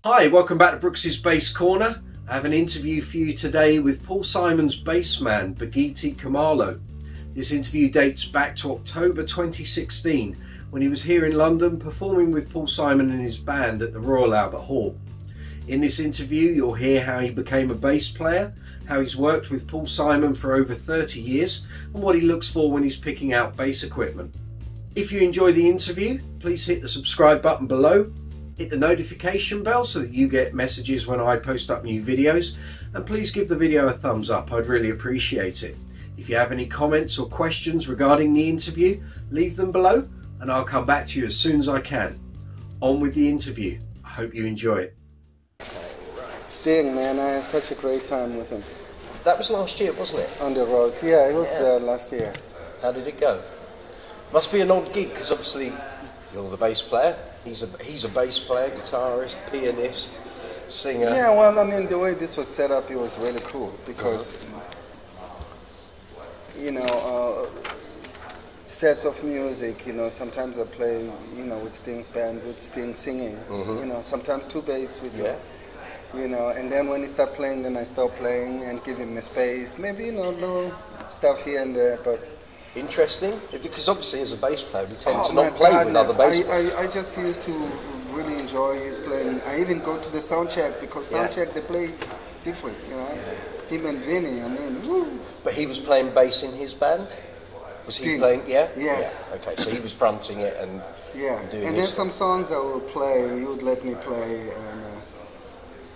Hi, welcome back to Brooks's Bass Corner. I have an interview for you today with Paul Simon's bass man, Bakithi Kumalo. This interview dates back to October 2016 when he was here in London performing with Paul Simon and his band at the Royal Albert Hall. In this interview you'll hear how he became a bass player, how he's worked with Paul Simon for over 30 years and what he looks for when he's picking out bass equipment. If you enjoy the interview, please hit the subscribe button below. Hit the notification bell so that you get messages when I post up new videos, and please give the video a thumbs up, I'd really appreciate it. If you have any comments or questions regarding the interview, leave them below and I'll come back to you as soon as I can. On with the interview. I hope you enjoy it. Sting, man, I had such a great time with him. That was last year, wasn't it? On the road, yeah, it was last year. How did it go? Must be an odd gig because obviously you're the bass player. He's a bass player, guitarist, pianist, singer. Yeah, well, I mean, the way this was set up, it was really cool because, you know, sets of music, you know, sometimes I play, you know, with Sting's band, with Sting singing, you know, sometimes two bass with you know, and then when he start playing, then I stop playing and give him a space, maybe, you know, little stuff here and there, but... Interesting, because obviously as a bass player we tend to not play with other bass players. I just used to really enjoy his playing. I even go to the sound check because sound check they play different, you know. Him and Vinny, I mean, woo. But he was playing bass in his band? Was Sting. he playing? Yeah? Yes. Yeah. Okay, so he was fronting it and doing and there's some songs that will play, he would let me play, and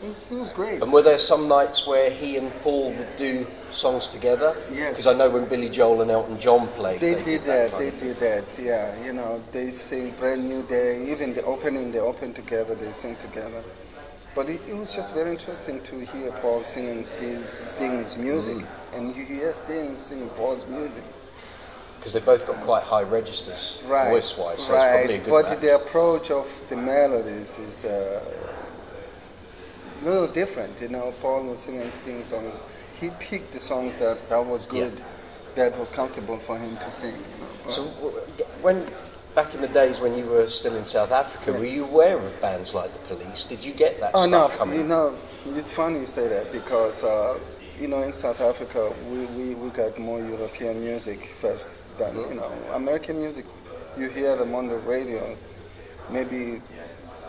it was great. And were there some nights where he and Paul would do songs together? Yes. Because I know when Billy Joel and Elton John played, they did that, yeah. You know, they sing Brand New Day, even the opening, they open together, they sing together. But it was just very interesting to hear Paul singing Sting's music, and you hear Sting singing Paul's music. Because they both got quite high registers, voice-wise, so it's probably a good But match. the approach of the melodies is a little different, you know. Paul was singing Sting songs. He picked the songs that was good, that was comfortable for him to sing. You know. So when, back in the days when you were still in South Africa, were you aware of bands like the Police? Did you get that stuff coming? You know, it's funny you say that because, you know, in South Africa, we got more European music first than, you know, American music. You hear them on the radio, maybe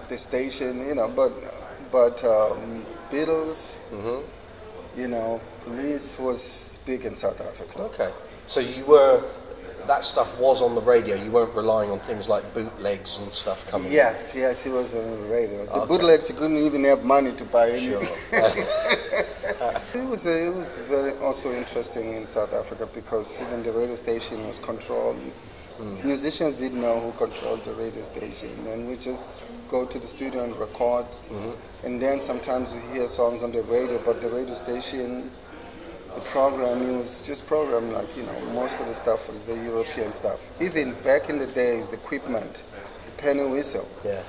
the station, you know, but Beatles, you know, Police was big in South Africa. Okay, so that stuff was on the radio, you weren't relying on things like bootlegs and stuff coming Yes, it was on the radio. The bootlegs, you couldn't even have money to buy any. Sure. It was very also interesting in South Africa because even the radio station was controlled. Musicians didn't know who controlled the radio station, and we just go to the studio and record, and then sometimes we hear songs on the radio, but the radio station, the programming was just programmed like, you know, most of the stuff was the European stuff. Even back in the days, the equipment, the penny whistle. Yeah.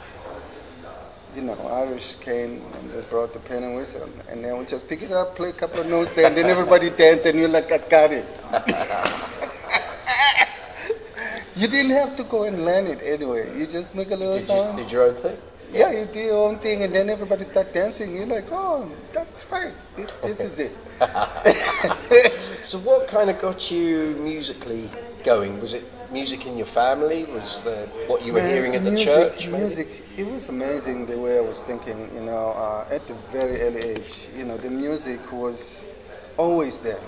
You know, Irish came and they brought the penny whistle, and then we just pick it up, play a couple of notes there, and then everybody dance, and you're like, I got it. You didn't have to go and learn it anyway. You just make a little song. Did your own thing? Yeah, you do your own thing, and then everybody start dancing. You're like, oh, that's right. This is it. So what kind of got you musically going? Was it music in your family? Was what you were hearing at the church? Music. It was amazing the way I was thinking. You know, at the very early age, you know, the music was always there.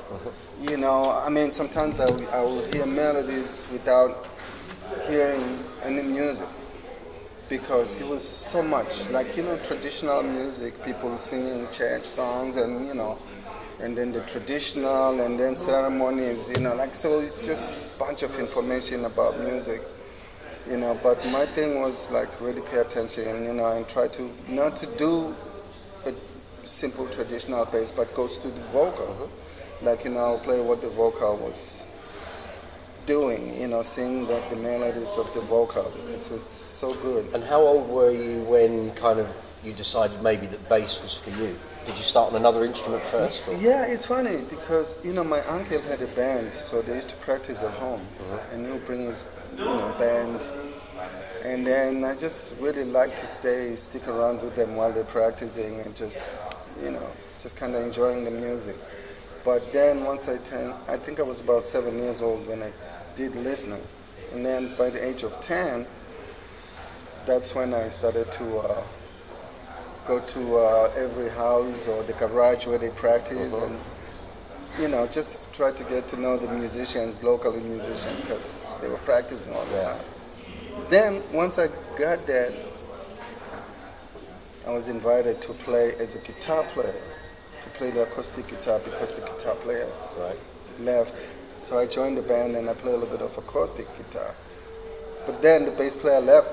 You know, I mean, sometimes I would hear melodies without hearing any music because it was so much like, you know, traditional music, people singing church songs, and you know, and then the traditional, and then ceremonies, you know, like, so it's just a bunch of information about music, you know. But my thing was like really pay attention, you know, and try to not to do a simple traditional bass, but goes to the vocal. Like, you know, play what the vocal was doing, you know, sing that the melodies of the vocal. This was so good. And how old were you when kind of you decided maybe that bass was for you? Did you start on another instrument first? Or? Yeah, it's funny because, you know, my uncle had a band, so they used to practice at home, and he'll bring his, you know, band, And then I just really like to stick around with them while they're practicing and just, just kind of enjoying the music. But then once I think I was about 7 years old when I did listening. And then by the age of 10, that's when I started to go to every house or the garage where they practice and, just try to get to know the musicians, local musicians, because they were practicing all the time. Then, once I got that, I was invited to play as a guitar player, to play the acoustic guitar because the guitar player left. So I joined the band and I play a little bit of acoustic guitar. But then the bass player left.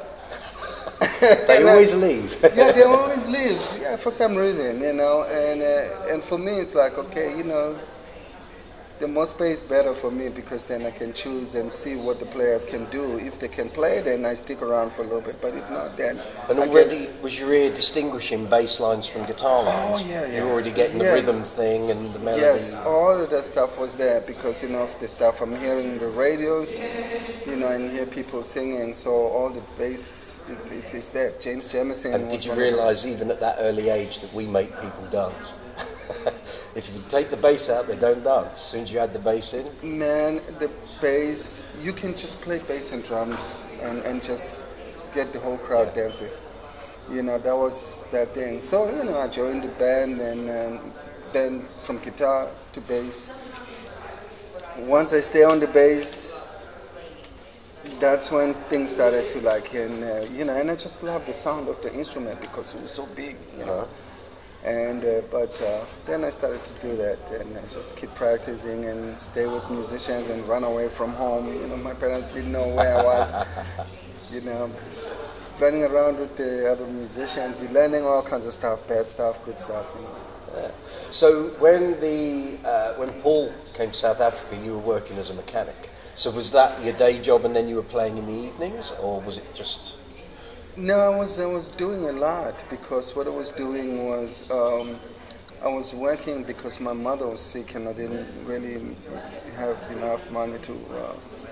They always leave. Yeah, they always leave. Yeah, for some reason, And for me, it's like, okay, the more space better for me because then I can choose and see what the players can do. If they can play, then I stick around for a little bit. But if not, then and already was your ear distinguishing bass lines from guitar lines? Oh yeah. You're already getting the rhythm thing and the melody. Yes, all of that stuff was there because of the stuff I'm hearing in the radios, and hear people singing. So all the bass, it's there. James Jamison. And did you realise even at that early age that we make people dance? If you take the bass out, they don't dance. As soon as you add the bass in, man, the bass, you can just play bass and drums and just get the whole crowd dancing. That was that thing. So I joined the band and then from guitar to bass. Once I stay on the bass, that's when things started to and I just love the sound of the instrument because it was so big, And but then I started to do that, and I just keep practicing and stay with musicians and run away from home. My parents didn't know where I was. Running around with the other musicians, learning all kinds of stuff, bad stuff, good stuff. Yeah. So when Paul came to South Africa, you were working as a mechanic. So was that your day job, and then you were playing in the evenings, or was it just? No, I was doing a lot because what I was doing was I was working because my mother was sick and I didn't really have enough money to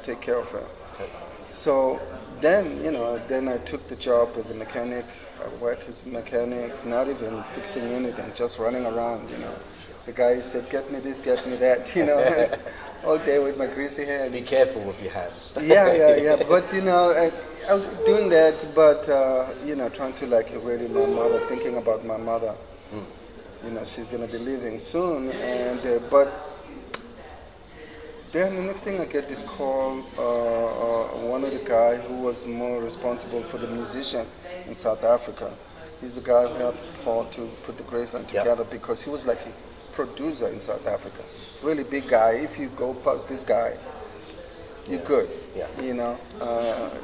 take care of her. Okay. So then, then I took the job as a mechanic. I worked as a mechanic, not even fixing anything, just running around, The guy said, get me this, get me that, all day with my greasy hands. Be careful with your hands. Yeah. But, I was doing that, but, trying to really my mother, thinking about my mother. She's going to be leaving soon. And but then the next thing I get this call, one of the guy who was more responsible for the musician in South Africa. He's the guy who helped Paul to put the Graceland together because he was like a producer in South Africa. Really big guy. If you go past this guy, you're good. Yeah.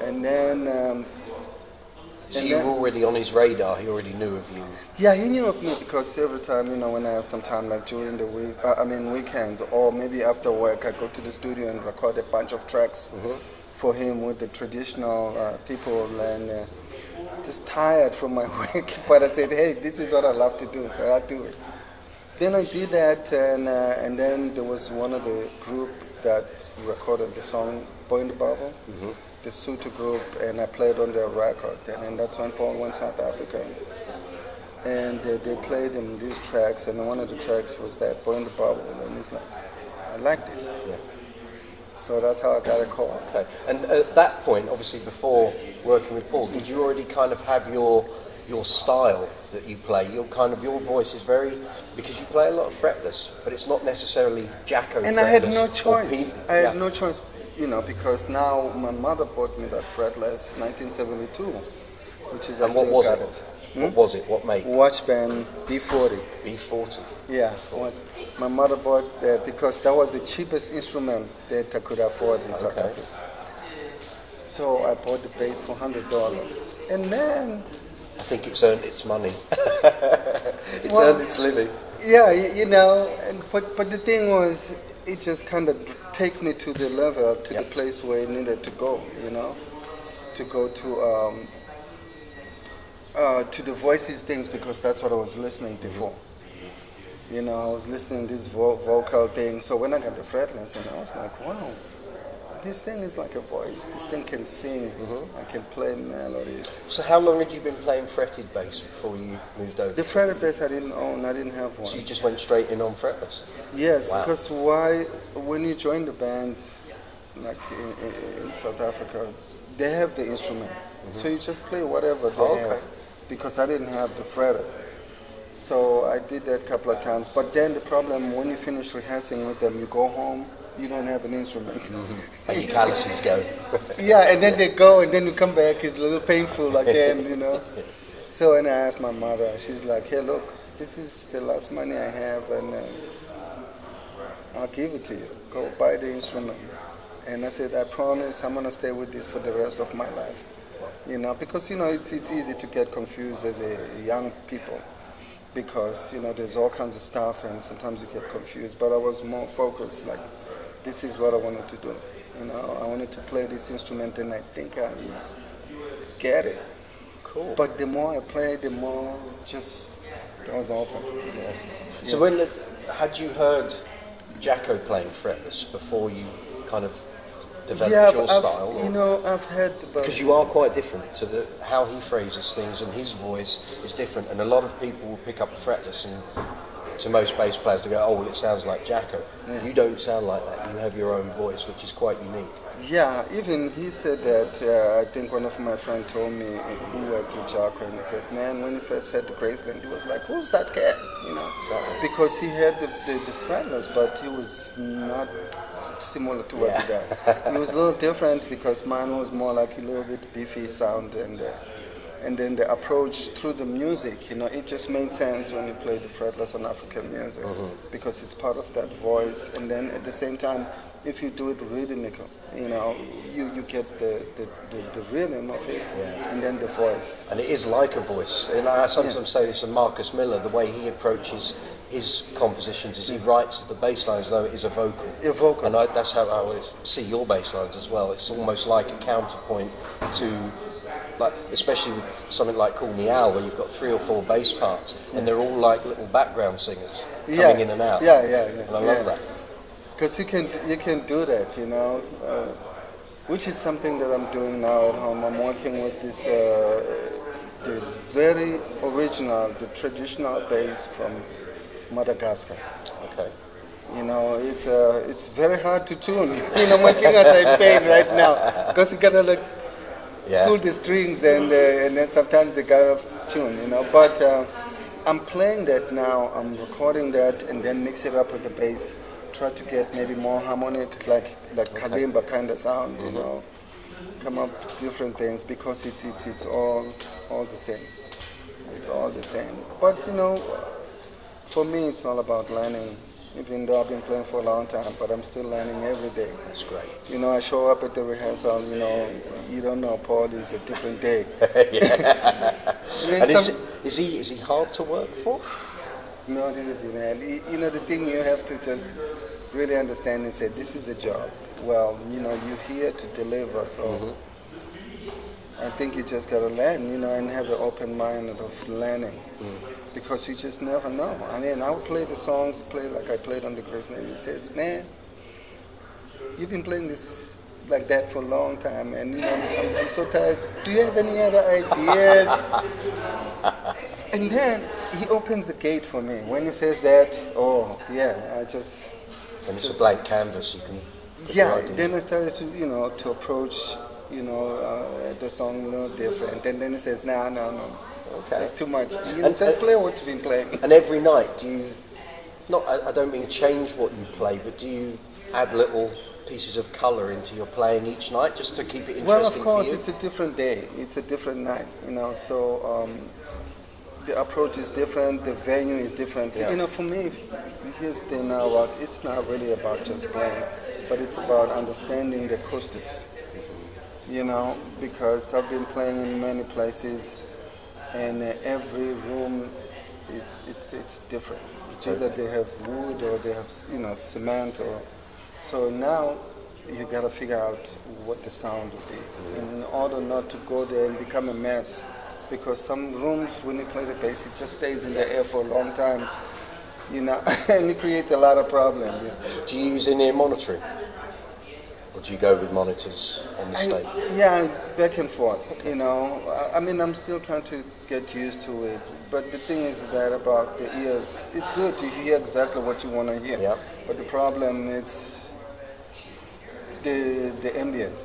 And then. So you were already on his radar. He already knew of you. Yeah, he knew of me because every time, when I have some time, like during the week, weekends, or maybe after work, I go to the studio and record a bunch of tracks for him with the traditional people, and just tired from my work. But I said, hey, this is what I love to do, so I'll do it. Then I did that, and then there was one of the group that recorded the song Boy in the Bubble, the Sutu group, and I played on their record. And that's when Paul went to South Africa. And they played him these tracks, and one of the tracks was that Boy in the Bubble, and he's like, I like this. Yeah. So that's how I got a call. Okay. And at that point, obviously before working with Paul, did you already kind of have your style that you play? Your voice is very, because you play a lot of fretless, but it's not necessarily Jacko fretless. And I had no choice. I had no choice, because now my mother bought me that fretless 1972, which is and I still what was got it? What was it? What make? Watchband B40. B40. Yeah. My mother bought that because that was the cheapest instrument that I could afford in South Africa. So I bought the bass for $100, and then. I think it's earned its money. It's earned its living. Yeah, but the thing was, it just kind of take me to the level, to the place where it needed to go, to go to the voices things, because that's what I was listening before. I was listening to this vocal thing. So when I got the fretless, and I was like, wow, this thing is like a voice. This thing can sing. I can play melodies. So how long had you been playing fretted bass before you moved over? The fretted bass I didn't own. I didn't have one. So you just went straight in on fretless? Yes, because when you join the bands, like in South Africa, they have the instrument. So you just play whatever they have. Because I didn't have the fretted. So I did that a couple of times. But then the problem, when you finish rehearsing with them, you go home, you don't have an instrument. And your calluses go. Yeah, and then they go, and then you come back, it's a little painful again, you know. So when I asked my mother, she's like, hey, look, this is the last money I have, and I'll give it to you. Go buy the instrument. And I said, I promise I'm going to stay with this for the rest of my life. You know, because, you know, it's easy to get confused as a young people. Because, you know, there's all kinds of stuff and sometimes you get confused. But I was more focused, like, this is what I wanted to do. You know, I wanted to play this instrument and I think I get it. Cool. But the more I played, the more just I was open. Yeah. So had you heard Jacko playing fretless before you kind of developed your style? You know, I've heard about... Because you are quite different to how he phrases things, and his voice is different. And a lot of people will pick up a fretless, and to most bass players, they go, oh, well, it sounds like Jacko. Yeah. You don't sound like that. You have your own voice, which is quite unique. Yeah, even he said that, I think one of my friends told me who worked with Jacko, and he said, man, when he first had the Graceland, he was like, who's that cat? You know, because he had the fretless, but he was not similar to what he got. It was a little different because mine was more like a little bit beefy sound, and then the approach through the music, you know, it just made sense when you play the fretless on African music because it's part of that voice, and then at the same time, if you do it rhythmical, you know, you get the rhythm of it, and then the voice. And it is like a voice. And I sometimes say this to Marcus Miller, the way he approaches his compositions is he writes the bass lines as though it is a vocal. A vocal. And that's how I always see your bass lines as well. It's almost like a counterpoint to, like, especially with something like Call Me Al, where you've got 3 or 4 bass parts, and they're all like little background singers coming in and out. Yeah. And I love that. Because you can do that, you know, which is something that I'm doing now at home. I'm working with this the very original, the traditional bass from Madagascar. Okay. You know, it's very hard to tune. You know, my fingers are in pain right now because you gotta like pull the strings and then sometimes they go off tune. You know, but I'm playing that now. I'm recording that and then mix it up with the bass. Try to get maybe more harmonic, like kalimba kind of sound, you know. Come up with different things because it's all the same. It's all the same. But you know, for me, it's all about learning. Even though I've been playing for a long time, but I'm still learning every day. That's great. You know, I show up at the rehearsal. You know, you don't know, Paul is a different day. And is he hard to work for? No, it isn't, man. You know, the thing you have to just really understand and say, this is a job. Well, you know, you're here to deliver, so I think you just got to learn, you know, and have an open mind of learning. Because you just never know. I mean, I would play the songs, play like I played on the Graceland. He says, man, you've been playing this like that for a long time, and you know, I'm so tired. Do you have any other ideas? And then he opens the gate for me. When he says that, oh, yeah, I just... When it's a blank canvas, you can... Yeah, then I started to, you know, to approach, you know, the song a little different. And then he says, no. Okay. That's too much. You know, just play what you've been playing. And every night, do you... I don't mean change what you play, but do you add little pieces of colour into your playing each night just to keep it interesting for you? Well, of course, it's a different day. It's a different night, you know, so... the approach is different, the venue is different. You know, for me, here's the thing now, it's not really about just playing, but it's about understanding the acoustics. You know, because I've been playing in many places, and every room, it's different. It's either they have wood or they have, you know, cement, or so now you got to figure out what the sound will be in order not to go there and become a mess. Because some rooms, when you play the bass, it just stays in the air for a long time, you know, and it creates a lot of problems. Do you use in-ear monitoring? Or do you go with monitors on the stage? Yeah, back and forth. Okay. You know, I mean, I'm still trying to get used to it. But the thing is that about the ears, it's good to hear exactly what you want to hear. Yep. But the problem is the ambience.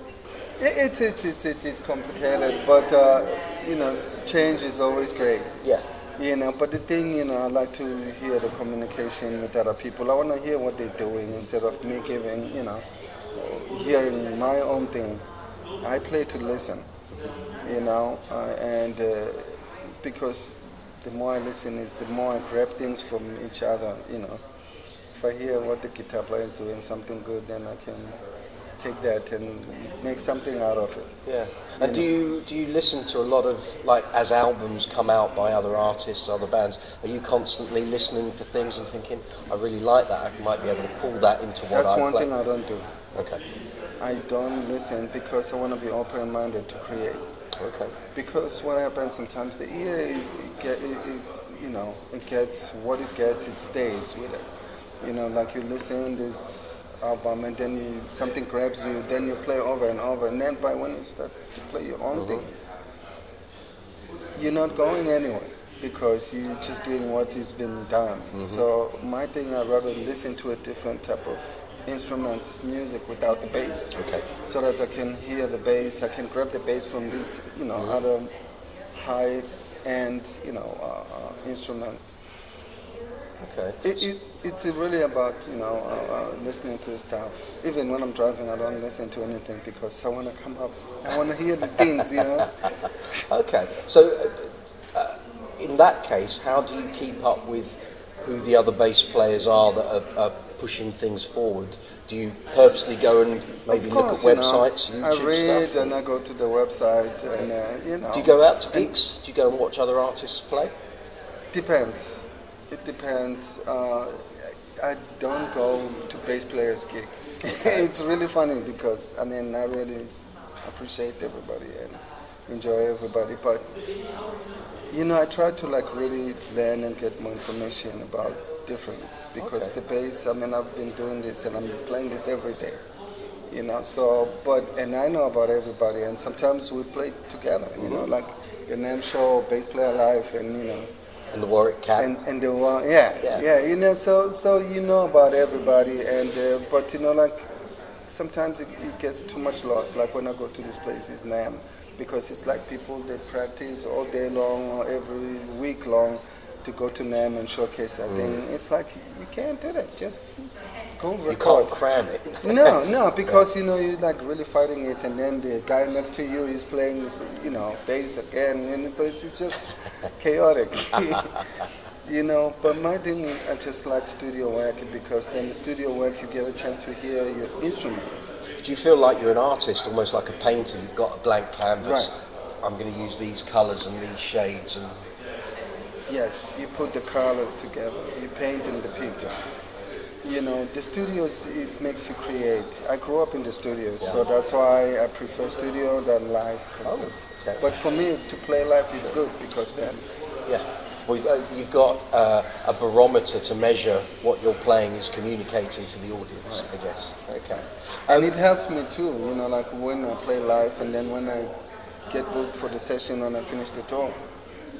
It's complicated, but you know, change is always great. Yeah. You know, but the thing, you know, I like to hear the communication with other people. I want to hear what they're doing instead of me giving, you know, hearing my own thing. I play to listen, you know, and because the more I listen is the more I grab things from each other, you know. If I hear what the guitar player is doing, something good, then I can take that and make something out of it. Yeah. And do you listen to a lot of, like, as albums come out by other artists, other bands, are you constantly listening for things and thinking, I really like that, I might be able to pull that into what I play? That's one thing I don't do. Okay. I don't listen because I want to be open-minded to create. Okay. Because what happens sometimes, the ear is, you know, it gets what it gets, it stays with it. You know, like you listen to this album and then something grabs you, then you play over and over, and then by when you start to play your own thing, you're not going anywhere because you're just doing what has been done. So my thing, I'd rather listen to a different type of instruments, music without the bass. Okay. So that I can hear the bass, I can grab the bass from this, you know, other high-end, you know, instrument. Okay. It's really about, you know, listening to stuff. Even when I'm driving, I don't listen to anything because I want to come up, I want to hear the things, you know. Okay. So in that case, how do you keep up with who the other bass players are that are pushing things forward? Do you purposely go and maybe look at websites, you know, YouTube I read stuff? And I go to the website and, you know. Do you go out to gigs? Do you go and watch other artists play? Depends. It depends. I don't go to bass players' gig. It's really funny because, I mean, I really appreciate everybody and enjoy everybody. But, you know, I try to, like, really learn and get more information about different. Because the bass, I mean, I've been doing this and I'm playing this every day. You know, so, and I know about everybody. And sometimes we play together, you know, like the NAMM show, Bass Player Live, and, you know. And the Warwick Cat. And the yeah, you know, so you know about everybody, and but you know, like sometimes it gets too much lost. Like when I go to these places, NAMM, because it's like people they practice all day long or every week long to go to NAMM and showcase that thing. It's like you can't do that. Just go record. You can't cram it. No, because you know you're like really fighting it, and then the guy next to you is playing, you know, bass again, and so it's just chaotic. You know, but my thing, I just like studio work because then the studio work you get a chance to hear your instrument. Do you feel like you're an artist, almost like a painter? You've got a blank canvas. Right. I'm going to use these colours and these shades and. Yes, you put the colors together. You paint in the picture. You know, the studios, it makes you create. I grew up in the studios, so that's why I prefer studio than live concert. Okay. But for me, to play live, it's good because then... Yeah. Well, you've got a barometer to measure what you're playing is communicating to the audience, I guess. Okay. And it helps me too, you know, like when I play live and then when I get booked for the session when I finish the tour,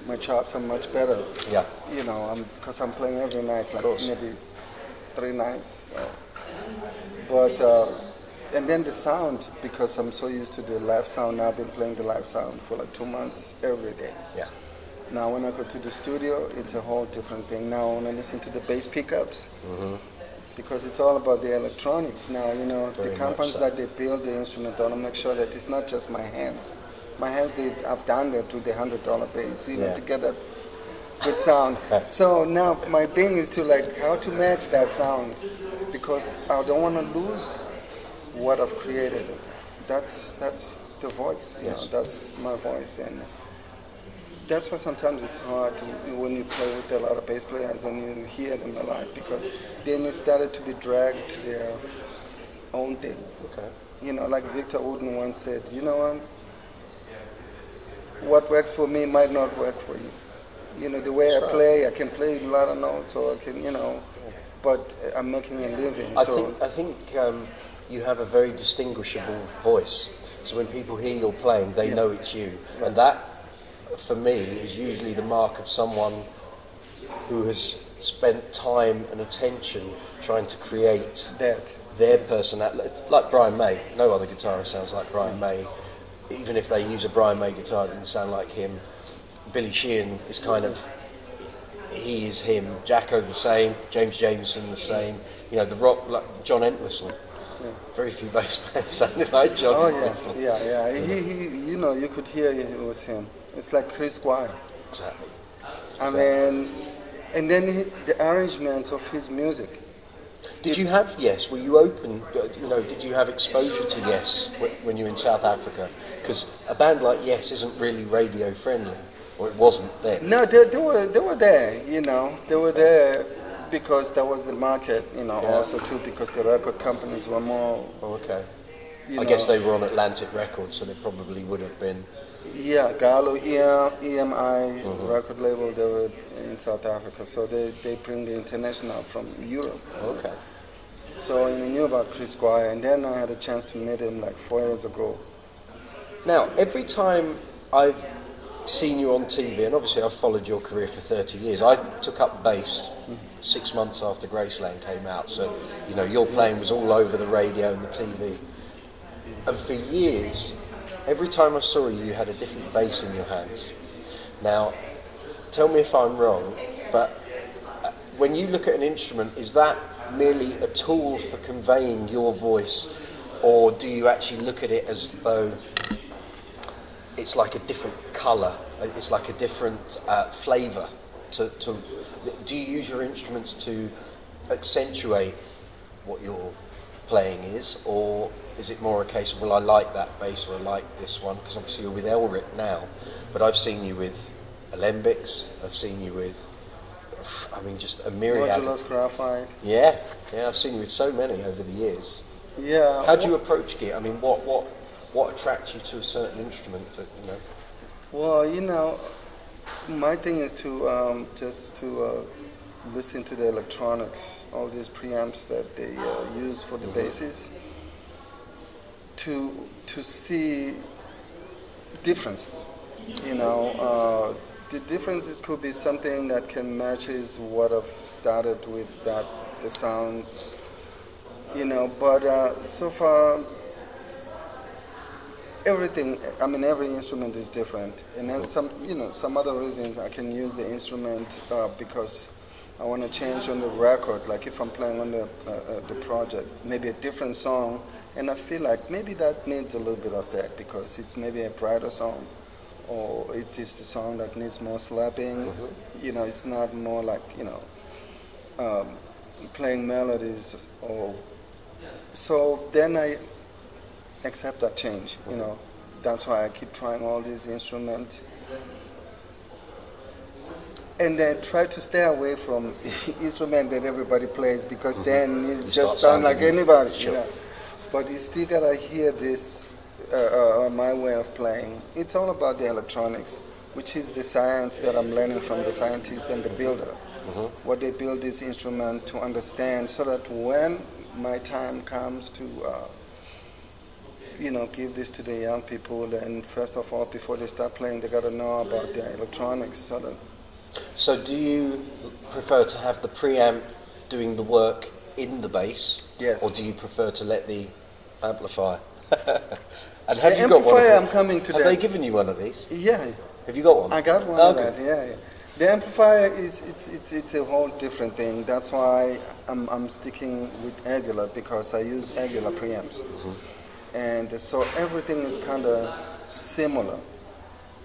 my chops are much better. Yeah. You know, because I'm playing every night, like maybe 3 nights. So. But, and then the sound, because I'm so used to the live sound, now I've been playing the live sound for like 2 months every day. Yeah. Now when I go to the studio, it's a whole different thing. Now when I listen to the bass pickups, because it's all about the electronics now, you know, the companies that they build the instrument on, I make sure that it's not just my hands. My hands, I've done that with the $100 bass, you know, to get that good sound. So now my thing is to like how to match that sound, because I don't want to lose what I've created. That's the voice, you know, that's my voice, and that's why sometimes it's hard to, when you play with a lot of bass players and you hear them a lot, because then you started to be dragged to their own thing. Okay. You know, like Victor Wooten once said, you know what works for me might not work for you. You know, the way I play, I can play a lot of notes, or I can, you know, but I'm making a living. I think you have a very distinguishable voice. So when people hear you're playing, they know it's you. And that, for me, is usually the mark of someone who has spent time and attention trying to create their personality. Like Brian May. No other guitarist sounds like Brian May. Even if they use a Brian May guitar, it doesn't sound like him. Billy Sheehan is kind of, he is him. Jacko the same. James Jameson the same. You know, the rock, like John Entwistle. Yeah. Very few bass players sounded like John Entwistle. Yeah. He, you know, you could hear it was him. It's like Chris Squire. Exactly. I mean, and then the arrangements of his music. Did you have Yes? Were you open? You know, did you have exposure to Yes when you were in South Africa? Because a band like Yes isn't really radio friendly, or it wasn't then. No, they were there. You know, they were there because that was the market. You know, also too because the record companies were more. Oh, okay. I guess they were on Atlantic Records, so they probably would have been. Yeah, Gallo, EMI record label. They were in South Africa, so they bring the international from Europe. Okay. So I knew about Chris Squire, and then I had a chance to meet him like 4 years ago. Now, every time I've seen you on TV, and obviously I've followed your career for 30 years, I took up bass 6 months after Graceland came out, so, you know, your playing was all over the radio and the TV. And for years, every time I saw you, you had a different bass in your hands. Now, tell me if I'm wrong, but when you look at an instrument, is that merely a tool for conveying your voice, or do you actually look at it as though it's like a different colour, it's like a different flavour? Do you use your instruments to accentuate what your playing is, or is it more a case of, well, I like that bass or I like this one? Because obviously you're with Elric now, but I've seen you with Alembics, I've seen you with, I mean, just a myriad. Modulus Graphite. Yeah, I've seen you with so many over the years. Yeah. How do you approach gear? I mean, what attracts you to a certain instrument that, you know? Well, you know, my thing is to just to listen to the electronics, all these preamps that they use for the basses, to see differences. You know, the differences could be something that can matches what I've started with, that the sound, you know. But so far, everything. I mean, every instrument is different, and then some other reasons I can use the instrument because I want to change on the record. Like if I'm playing on the project, maybe a different song, and I feel like maybe that needs a little bit of that because it's maybe a brighter song, or it's just a song that needs more slapping. You know, it's not more like, you know, playing melodies. Or so then I accept that change. You know, that's why I keep trying all these instruments. And then try to stay away from instrument that everybody plays, because then you just sound like anybody. Sure. You know? But you still gotta hear this, my way of playing. It's all about the electronics, which is the science that I'm learning from the scientist and the builder. What they build this instrument to understand, so that when my time comes to, you know, give this to the young people, then first of all, before they start playing, they gotta know about the electronics. So do you prefer to have the preamp doing the work in the bass? Yes. Or do you prefer to let the amplifier? And have the you got one of them? I'm coming to. Have they given you one of these? Yeah. Have you got one? I got one of that, yeah. The amplifier it's a whole different thing. That's why I'm sticking with Aguilar, because I use Aguilar preamps. And so everything is kind of similar.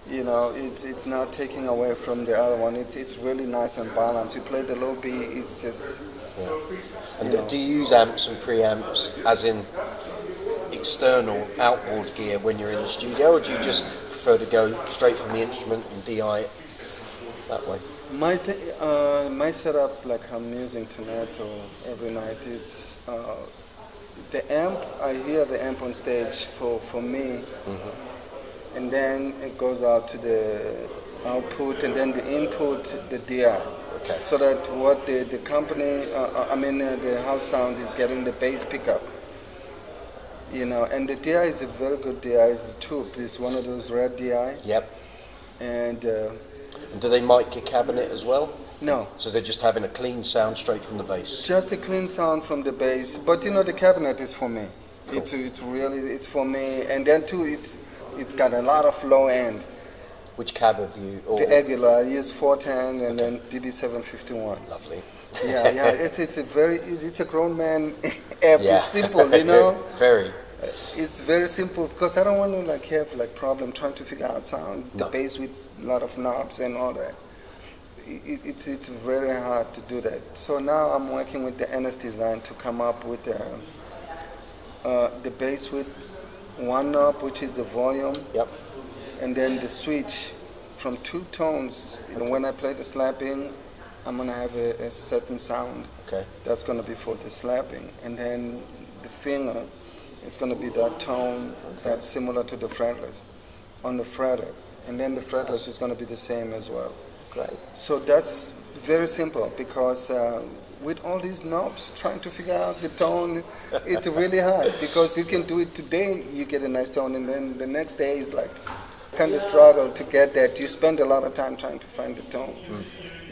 You know, it's not taking away from the other one. It's really nice and balanced. You play the low B, it's just... Yeah. And do you use amps and preamps as in external outboard gear when you're in the studio, or do you just prefer to go straight from the instrument and DI it that way? My setup, like I'm using tonight or every night, is the amp. I hear the amp on stage for me. And then it goes out to the output, and then the input, the DI. Okay. So that what the company, the house sound is getting the bass pickup. You know, and the DI is a very good DI. It's the tube. It's one of those red DI. Yep. And And do they mic your cabinet as well? no, So they're just having a clean sound straight from the bass? just a clean sound from the bass. But you know, the cabinet is for me. Cool. It's really, it's for me. And then too, it's got a lot of low end. Which cab have you? The Aguilar, I use 410 and then DB751. Lovely. Yeah, yeah, it's a very easy, it's a grown man app. Yeah. It's simple, you know. Very. It's very simple because I don't want to like have like problem trying to figure out sound, No. the bass with a lot of knobs and all that. It's very hard to do that. So now I'm working with the NS design to come up with the bass with one knob, which is the volume, Yep. and then the switch from 2 tones. You know, when I play the slapping, I'm gonna have a certain sound. Okay. That's gonna be for the slapping, and then the finger, it's gonna be that tone that's similar to the fretless on the fretter, and then the fretless is gonna be the same as well. Great. So that's very simple because with all these knobs, trying to figure out the tone, it's really hard because you can do it today, you get a nice tone, and then the next day is like kind of struggle to get that. You spend a lot of time trying to find the tone.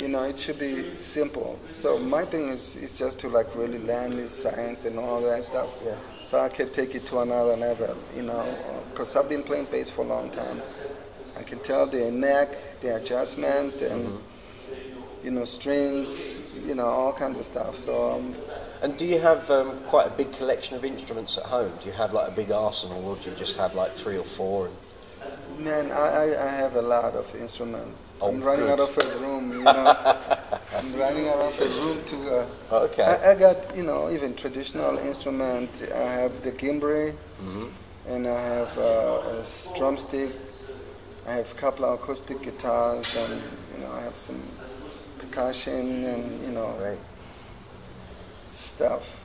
You know, it should be simple. So my thing is just to like really learn this science and all that stuff. Yeah. So I can take it to another level, you know, because I've been playing bass for a long time. I can tell the neck, the adjustment, and you know, strings, you know, all kinds of stuff. So. And do you have quite a big collection of instruments at home? Do you have like a big arsenal, or do you just have like 3 or 4? Man, I have a lot of instruments. Oh, I'm running good. out of a room, you know. I'm running out of a room to. Okay. I got, you know, even traditional instrument. I have the gimbri, and I have a drumstick. I have a couple of acoustic guitars, and you know, I have some percussion and you know, Great. stuff.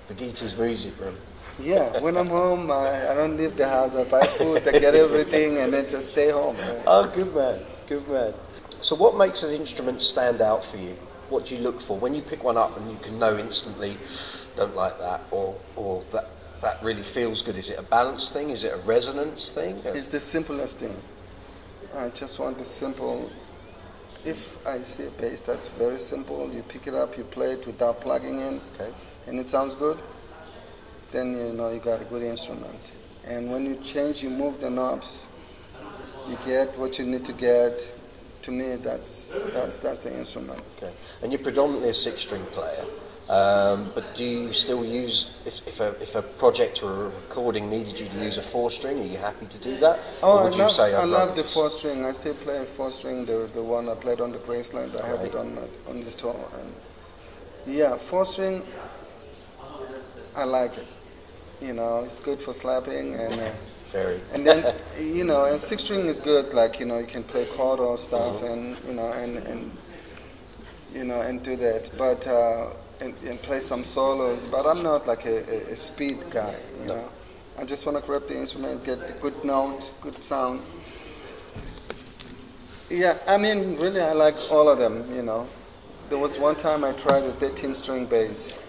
Bakithi's music room. Yeah, when I'm home, I don't leave the house. I buy food, I get everything, and then just stay home. Right? Oh, good man, good man. So what makes an instrument stand out for you? What do you look for? When you pick one up and you can know instantly, don't like that, or that really feels good. Is it a balance thing? Is it a resonance thing? It's the simplest thing. I just want the simple. If I see a bass that's very simple, you pick it up, you play it without plugging in, Okay. and it sounds good, then you know you got a good instrument. And when you change, you move the knobs, you get what you need to get. To me, that's the instrument. Okay. And you're predominantly a 6-string player, but do you still use, if a project or a recording needed you to use a 4-string, are you happy to do that? Oh, Or would you say I I'd love rather the 4-string. I still play 4-string, the one I played on the Graceland. I have Right. it on this tour. And yeah, 4-string, I like it. You know, it's good for slapping and. Very. And then, you know, and 6-string is good, like, you know, you can play chord or stuff and, you know, and you know, and do that. But, and play some solos. But I'm not like a speed guy, you know. I just want to grab the instrument, get the good note, good sound. Yeah, I mean, really, I like all of them, you know. There was one time I tried a 13-string bass.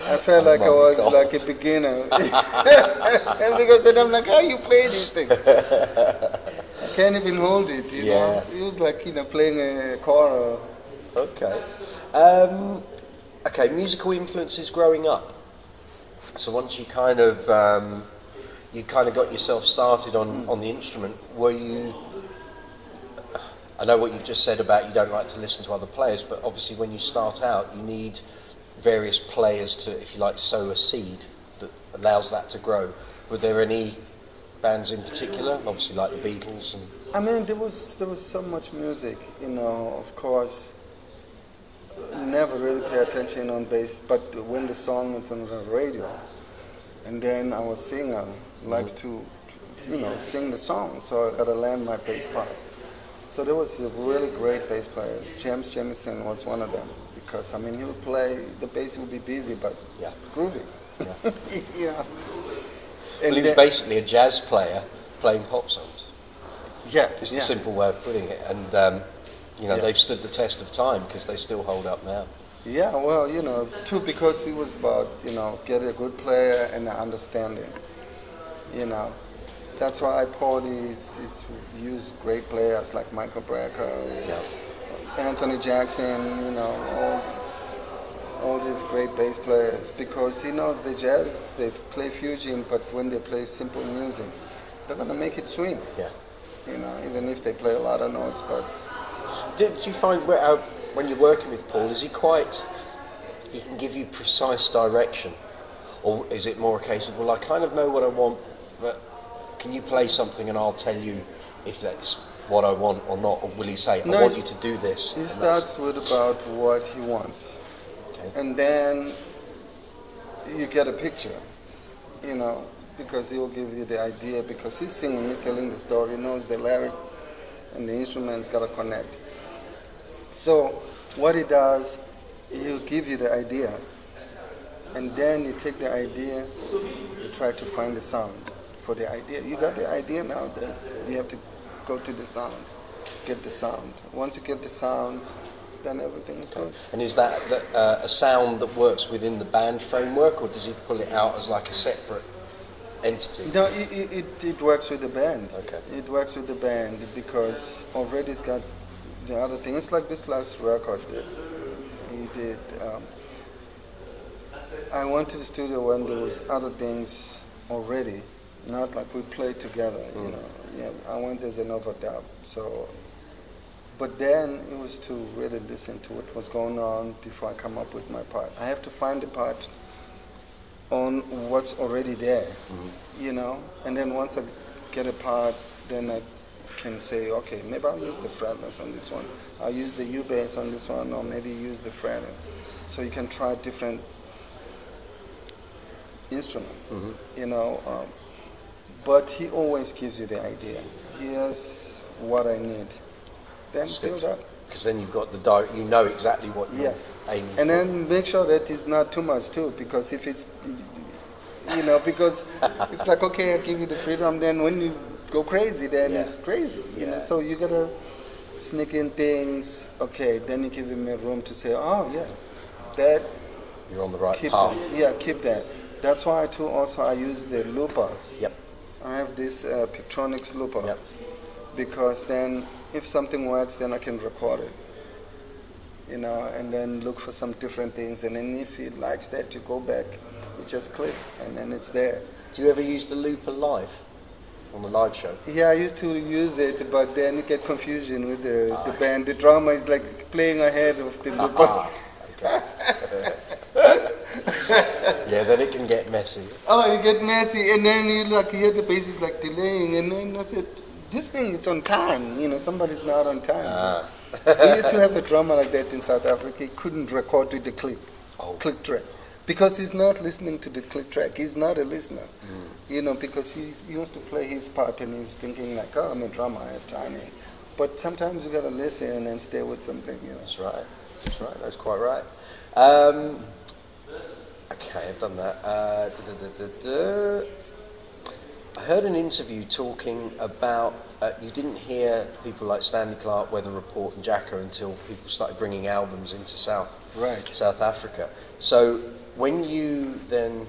I felt like I was like a beginner. And because then I'm like, how you play this thing? I can't even hold it, you know. It was like, you know, playing a chord. Okay. Okay, musical influences growing up. So once you kind of got yourself started on the instrument, were you... I know what you've just said about you don't like to listen to other players, but obviously when you start out, you need various players to, if you like, sow a seed that allows that to grow. Were there any bands in particular? Obviously like the Beatles and... I mean, there was so much music, you know, of course. Never really pay attention on bass, but when the song is on the radio, and then our singer likes to, you know, sing the song, so I gotta learn my bass part. So there was a really great bass players. James Jamison was one of them, because I mean he would play, the bass would be busy but groovy. Yeah. You know. Well, he was basically a jazz player playing pop songs. Yeah, It's the simple way of putting it, and you know they've stood the test of time because they still hold up now. Yeah, well, you know, too, because it was about, you know, get a good player and an understanding, you know. That's why Paul is used great players like Michael Brecker, Yeah. Anthony Jackson, you know, all these great bass players, because he knows the jazz, they play fusion, but when they play simple music, they're going to make it swing. Yeah. You know, even if they play a lot of notes, but... Did you find when you're working with Paul, is he can give you precise direction? Or is it more a case of, well, I kind of know what I want, but can you play something and I'll tell you if that's what I want or not? Or will he say, I want you to do this? He starts with about what he wants. Okay. And then you get a picture, you know, because he'll give you the idea, because he's singing, he's telling the story, he knows the lyric, and the instrument's got to connect. So what he does, he'll give you the idea, and then you take the idea, you try to find the sound for the idea. You got the idea now, then you have to go to the sound, get the sound. Once you get the sound, then everything is good. And is that a sound that works within the band framework, or does he pull it out as like a separate entity? No, it works with the band. Okay. It works with the band because already it's got the other thing. It's like this last record that he did. I went to the studio when there was other things already, not like we played together. You know, yeah. I went as an overdub. So, but then it was to really listen to what was going on before I come up with my part. I have to find the part on what's already there, you know, and then once I get a part, then I can say, okay, maybe I'll use the fretless on this one, I'll use the U bass on this one, or maybe use the fretless. So you can try different instrument, you know, but he always gives you the idea. Here's what I need. Then build up. Because then you've got the you know exactly what you're aiming for. And then make sure that it's not too much too, because if it's, you know, because it's like, okay, I give you the freedom, then when you go crazy, then it's crazy, you know, so you gotta sneak in things, okay, then you give him a room to say, oh yeah, that, you're on the right keep path. that. Yeah, keep that. That's why too also I use the looper. Yep. I have this Pictronics looper. Yep. Because then if something works, then I can record it, you know, and then look for some different things, and then if he likes that, you go back, you just click, and then it's there. Do you ever use the looper live, on the live show? Yeah, I used to use it, but then you get confusion with the band. The drummer is like playing ahead of the looper. Yeah, then it can get messy. Oh, you get messy, and then you like hear the bass is like delaying, and then I said, this thing is on time, you know, somebody's not on time. We used to have a drummer like that in South Africa. He couldn't record with the click track, because he's not listening to the click track. He's not a listener, you know, because he wants to play his part, and he's thinking like, oh, I'm a drummer, I have timing. But sometimes you gotta listen and stay with something, you know. That's right. That's right. That's quite right. Okay, I've done that. I heard an interview talking about you didn't hear people like Stanley Clarke, Weather Report, and Jacka until people started bringing albums into South Africa. So when you then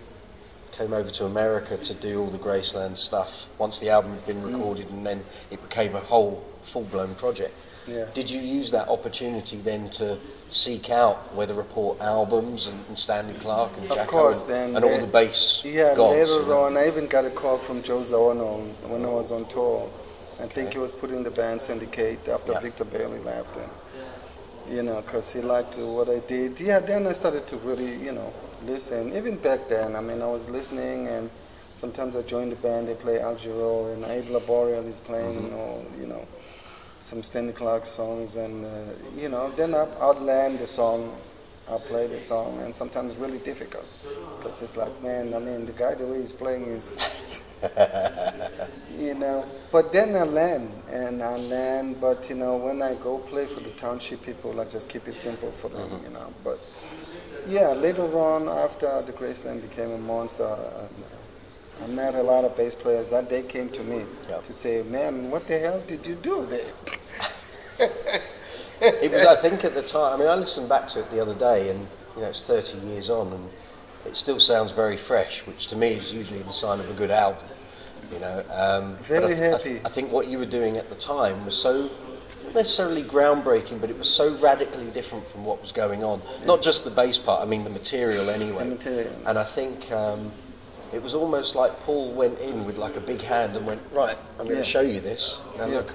came over to America to do all the Graceland stuff, once the album had been recorded, and then it became a whole full-blown project. Yeah. Did you use that opportunity then to seek out Weather Report albums and Stanley Clarke and Jacko? Of course, and all the bass gods? Later on, I even got a call from Joe Zawano when I was on tour. I think he was putting the band Syndicate after Victor Bailey left, and, you know, because he liked what I did. Yeah, then I started to really, you know, listen. Even back then, I mean, I was listening, and sometimes I joined the band, they play Al Jarreau, and Abe Laboriel is playing, you know, some Stanley Clarke songs, and you know, then I'd land the song, I'll play the song, and sometimes it's really difficult, because it's like, man, I mean, the guy, the way he's playing is, you know, but then I land, but you know, when I go play for the township people, I just keep it simple for them, you know, but yeah, later on, after the Graceland became a monster, I met a lot of bass players that they came to me to say, man, what the hell did you do there? It was, I think, at the time. I mean, I listened back to it the other day, and it's 30 years on, and it still sounds very fresh, which to me is usually the sign of a good album. Very happy. I think what you were doing at the time was so, not necessarily groundbreaking, but it was so radically different from what was going on. Yeah. Not just the bass part, I mean the material anyway. The material. And I think it was almost like Paul went in with like a big hand and went, right, I'm going to show you this. Now look.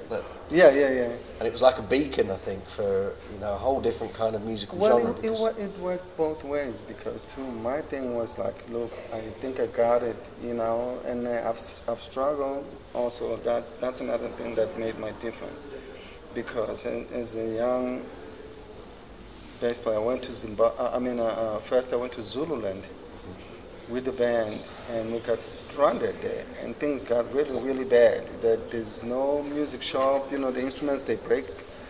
Look. Yeah. And it was like a beacon, I think, for a whole different kind of musical genre. It worked both ways, because too, my thing was like, look, I think I got it, and I've struggled. Also, that's another thing that made my difference, because as a young bass player, I went to Zimbabwe. First I went to Zululand with the band, and we got stranded there, and things got really, really bad. That there's no music shop, the instruments, they break.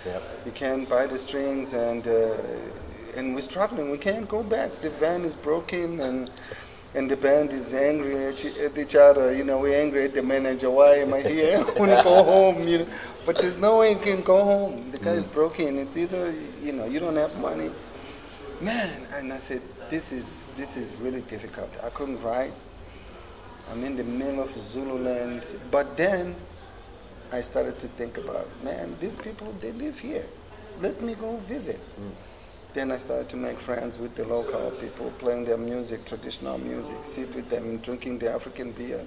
Yep. You can't buy the strings, and we're struggling. We can't go back. The van is broken, and the band is angry at each other. We're angry at the manager. Why am I here? I want to go home. But there's no way you can go home. The guy is broken. It's either you don't have money, man. And I said, this is really difficult. I couldn't write. I'm in the middle of Zululand. But then I started to think about, man, these people, they live here. Let me go visit. Then I started to make friends with the local people, playing their music, traditional music, sit with them, drinking the African beer.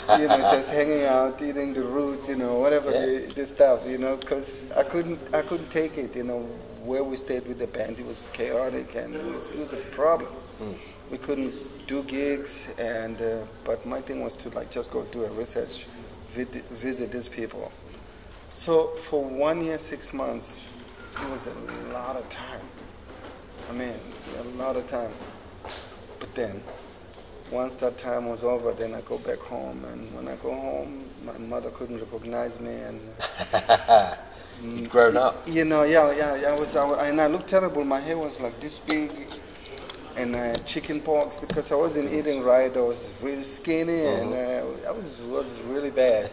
Just hanging out, eating the roots, whatever the stuff, because I couldn't take it, where we stayed with the band. It was chaotic, and it was a problem. We couldn't do gigs, but my thing was to just go do a research, visit these people. So for 1 year, 6 months, it was a lot of time. A lot of time. But then, once that time was over, then I go back home, and when I go home, my mother couldn't recognize me, and you'd grown up. And I looked terrible. My hair was like this big, and I had chicken pox because I wasn't eating right. I was really skinny, and I was really bad.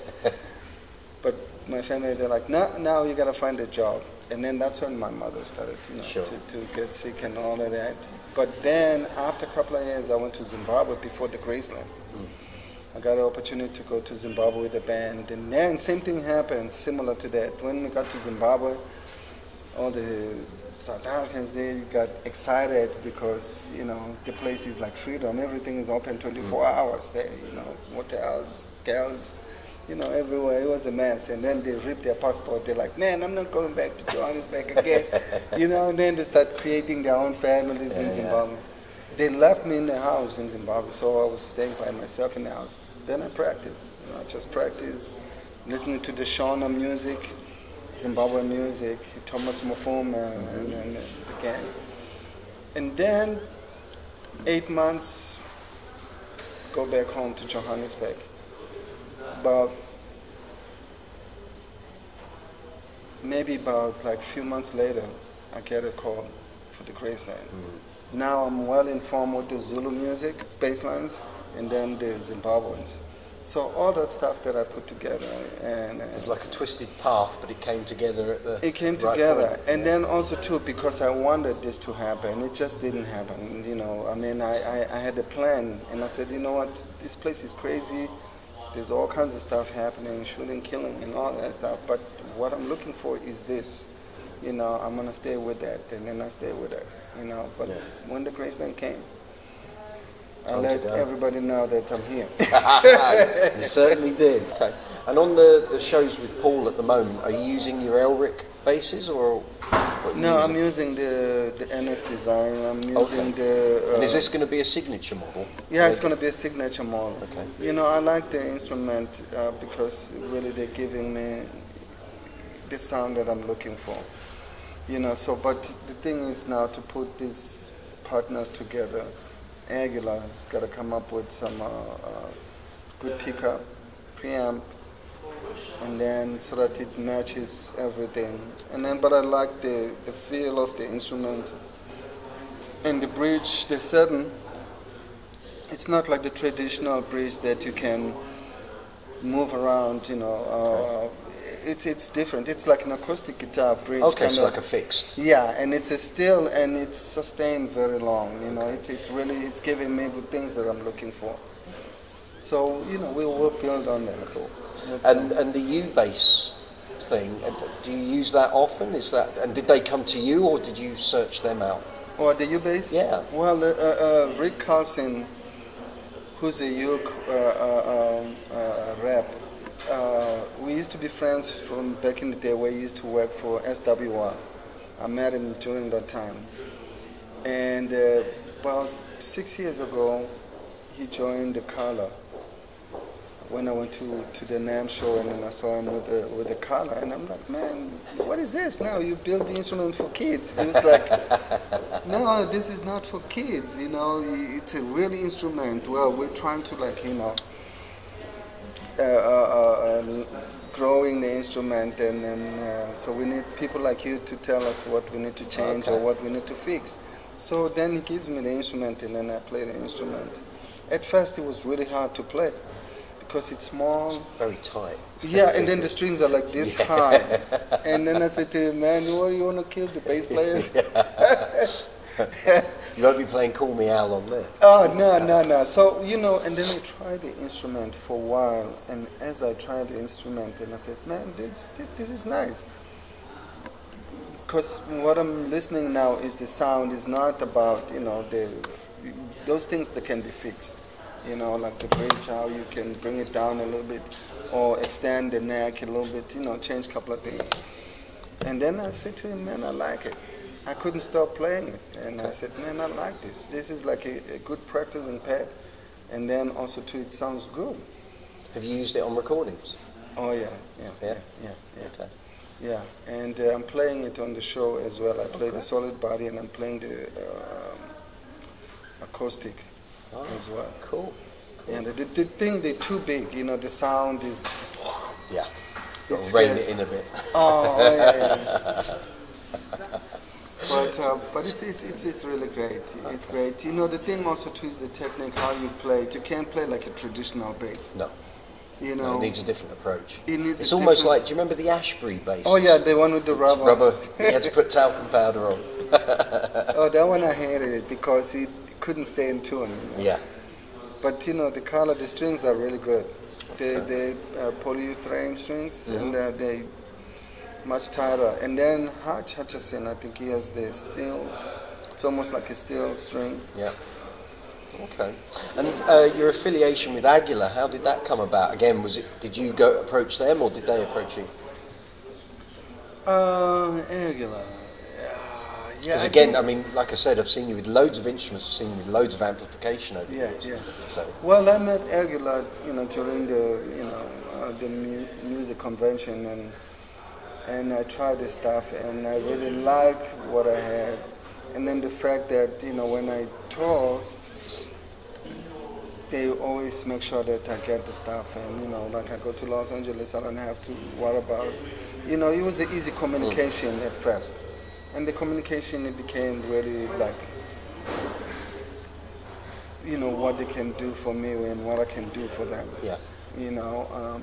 But my family, they're like, now you gotta find a job. And then that's when my mother started to get sick and all of that. But then after a couple of years, I went to Zimbabwe before the Graceland. I got an opportunity to go to Zimbabwe with the band. And then same thing happened, similar to that. When we got to Zimbabwe, all the South Africans, they got excited because, the place is like freedom. Everything is open 24 hours there, hotels, girls, everywhere. It was a mess. And then they ripped their passport. They're like, man, I'm not going back to Johannesburg again. And then they start creating their own families in Zimbabwe. They left me in the house in Zimbabwe, so I was staying by myself in the house. Then I practiced. Just practice, listening to the Shona music, Zimbabwe music, Thomas Mufuma, and the gang. And then 8 months, go back home to Johannesburg. About like a few months later, I get a call for the Graceland. Now I'm well informed with the Zulu music, bass lines, and then the Zimbabweans. So all that stuff that I put together, and it was like a twisted path, but it came together at the. It came together, point. And then also too, because I wanted this to happen, it just didn't happen. I had a plan, and I said, what, this place is crazy. There's all kinds of stuff happening, shooting, killing, and all that stuff. But what I'm looking for is this. I'm gonna stay with that, and then I stay with it. But when the Graceland came, I let everybody know that I'm here. You certainly did. Okay. And on the shows with Paul at the moment, are you using your Elric basses or? No, I'm using the NS design. I'm using the. And is this going to be a signature model? Yeah, it's going to be a signature model. Okay. I like the instrument because really they're giving me the sound that I'm looking for. But the thing is now to put these partners together. Aguilar has got to come up with some good pickup, preamp, and then so that it matches everything. And then, but I like the feel of the instrument. And the bridge, the setting, it's not like the traditional bridge that you can move around, it's different. It's like an acoustic guitar bridge. Okay, so like a fixed. Yeah, and it's a still, and it's sustained very long. You know, it's really, it's giving me the things that I'm looking for. So, you know, we'll build on that. Cool. And the U-bass thing, do you use that often? Is that, and did they come to you, or did you search them out? Or the U-bass? Yeah. Well, Rick Carlson, who's a uke rep, we used to be friends from back in the day where he used to work for SWR. I met him during that time. And about 6 years ago, he joined the Color. When I went to the NAMM show, and then I saw him with the Color, and I'm like, man, what is this now? You build the instrument for kids. And it's like, no, this is not for kids, you know, it's a real instrument. Well, we're trying to, like, you know, growing the instrument, and then so we need people like you to tell us what we need to change or what we need to fix. So then he gives me the instrument, and then I play the instrument. At first it was really hard to play because it's small. It's very tight. Yeah, and then the strings are like this high. And then I said to him, man, what, you want to kill the bass players? You won't be playing Call Me Al on there. Oh, no. So, you know, and then I tried the instrument for a while, and as I tried the instrument, and I said, man, this is nice. Because what I'm listening now is the sound is not about, you know, those things that can be fixed. You know, like the bridge, how you can bring it down a little bit, or extend the neck a little bit, you know, change a couple of things. And then I said to him, man, I like it. I couldn't stop playing it. And I said, man, I like this. This is like a good practicing pad. And then also, too, it sounds good. Have you used it on recordings? Oh, yeah. Okay. Yeah, and I'm playing it on the show as well. I play the solid body, and I'm playing the acoustic as well. Cool. And the thing, they're too big, you know, the sound is... Yeah, got to rein it in a bit. Oh, yeah. But it's really great. It's great. You know, the thing also too is the technique, how you play it. You can't play like a traditional bass. No. You know, no, it needs a different approach. It's almost like, do you remember the Ashbury bass? Oh yeah, the one with the rubber. Rubber. You had to put talcum powder on. Oh, that one I hated it because it couldn't stay in tune. You know? Yeah. But you know, the strings are really good. They polyurethane strings, and they much tighter. And then Hutch Hutchison, I think he has the steel. It's almost like a steel string. Yeah. Okay. And your affiliation with Aguilar, how did that come about? Again, did you go approach them, or did they approach you? Aguilar. Because again, I mean, like I said, I've seen you with loads of instruments, I've seen you with loads of amplification over the years. Yeah. So. Well, I met Aguilar, you know, during the music convention, and I tried this stuff, and I really liked what I had. And then the fact that, you know, when I tour, they always make sure that I get the stuff, and, you know, like I go to Los Angeles, I don't have to worry about, you know, it was an easy communication at first. And the communication, it became really like, you know, what they can do for me and what I can do for them. Yeah. You know,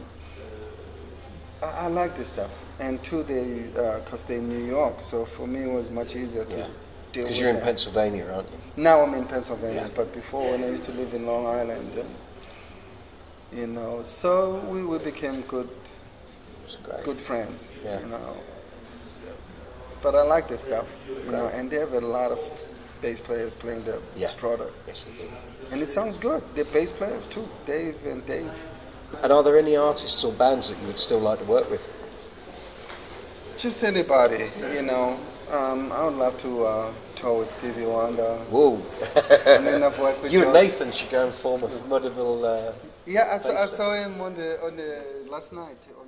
I like this stuff. And too, because they're in New York, so for me it was much easier to deal with. Because you're in Pennsylvania, aren't you? Now I'm in Pennsylvania, but before when I used to live in Long Island, you know, so we became good friends, you know. But I like this stuff, you know, and they have a lot of bass players playing the product. Yes, they do. And it sounds good. They're bass players too, Dave. And are there any artists or bands that you would still like to work with? Just anybody, you know. I would love to tour with Stevie Wonder. Whoa! I mean, I've worked with you George. And Nathan should go and form a formidable. Yeah, I saw him on the last night on